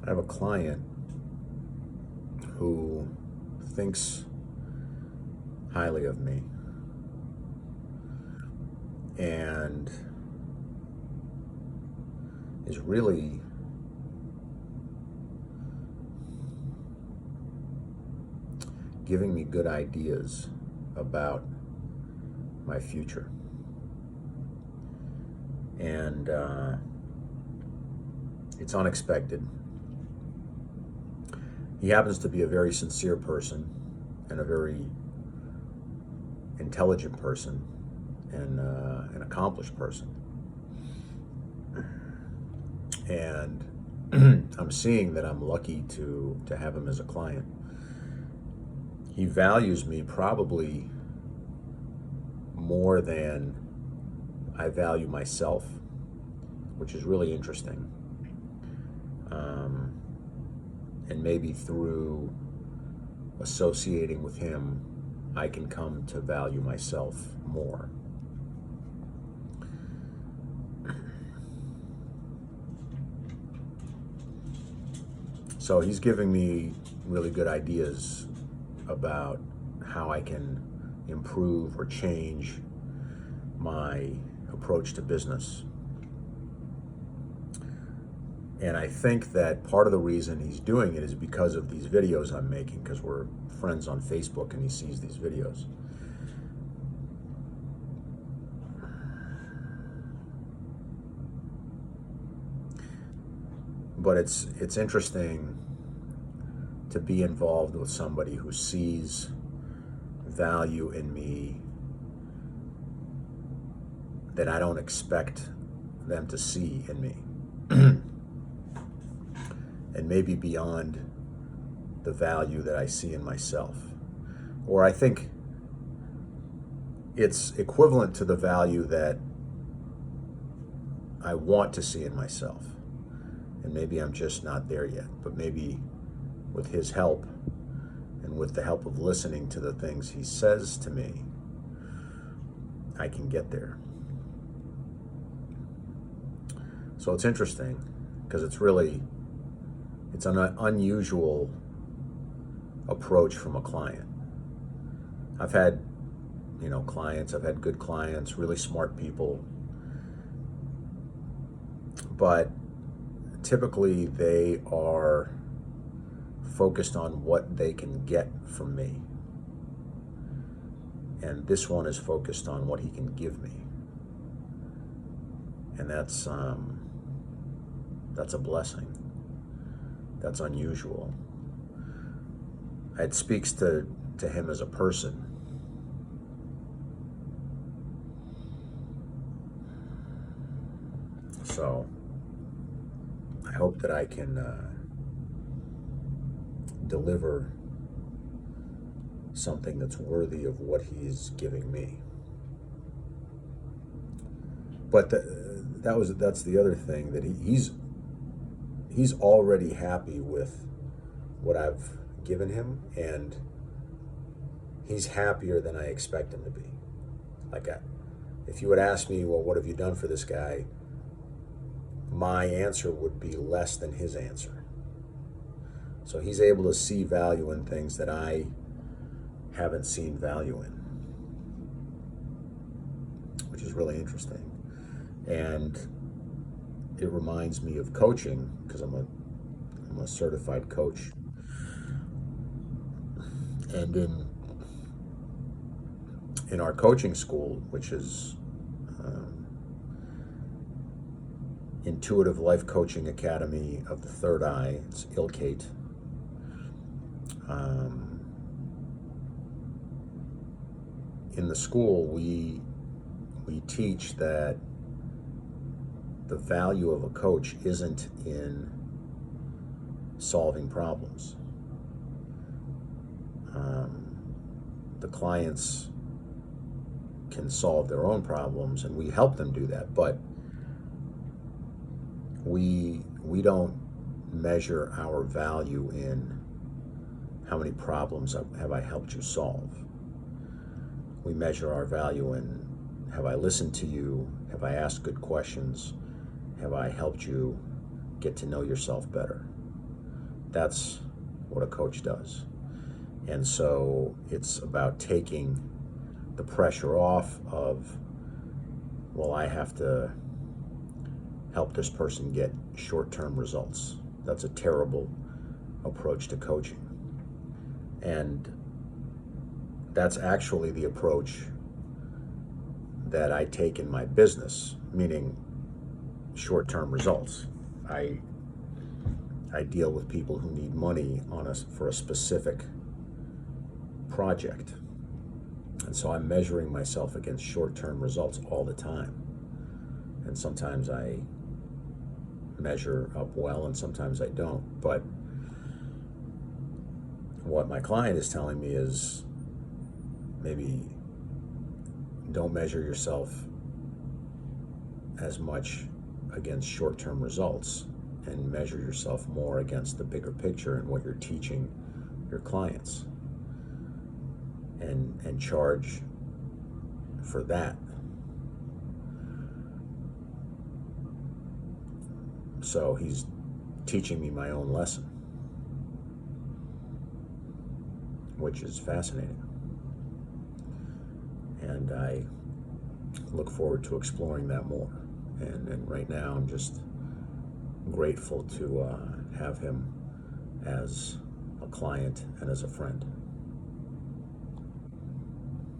I have a client who thinks highly of me and is really giving me good ideas about my future. And it's unexpected. He happens to be a very sincere person and a very intelligent person and an accomplished person. And I'm seeing that I'm lucky to have him as a client. He values me probably more than I value myself, which is really interesting. And maybe through associating with him, I can come to value myself more. So he's giving me really good ideas about how I can improve or change my approach to business. And I think that part of the reason he's doing it is because of these videos I'm making, because we're friends on Facebook and he sees these videos. But it's interesting to be involved with somebody who sees value in me that I don't expect them to see in me. And maybe beyond the value that I see in myself. Or I think it's equivalent to the value that I want to see in myself. And maybe I'm just not there yet, but maybe with his help and with the help of listening to the things he says to me, I can get there. So it's interesting because it's an unusual approach from a client. I've had, clients, I've had good clients, really smart people, but typically they are focused on what they can get from me. And this one is focused on what he can give me. And that's a blessing. That's unusual. It speaks to him as a person. So I hope that I can deliver something that's worthy of what he's giving me. But that's the other thing, that he's already happy with what I've given him, and he's happier than I expect him to be. If you would ask me, well, what have you done for this guy? My answer would be less than his answer. So he's able to see value in things that I haven't seen value in, which is really interesting. And it reminds me of coaching, because I'm a certified coach. And in our coaching school, which is Intuitive Life Coaching Academy of the Third Eye, it's ILCATE. In the school, we teach that the value of a coach isn't in solving problems. The clients can solve their own problems, and we help them do that, but we don't measure our value in how many problems have I helped you solve. We measure our value in, have I listened to you? Have I asked good questions? Have I helped you get to know yourself better? That's what a coach does. And so it's about taking the pressure off of, well, I have to help this person get short-term results. That's a terrible approach to coaching. And that's actually the approach that I take in my business, meaning short-term results. I deal with people who need money for a specific project. And so I'm measuring myself against short-term results all the time. And sometimes I measure up well and sometimes I don't. But what my client is telling me is, maybe don't measure yourself as much against short-term results and measure yourself more against the bigger picture and what you're teaching your clients, and charge for that. So he's teaching me my own lesson, which is fascinating. And I look forward to exploring that more. And right now I'm just grateful to have him as a client and as a friend.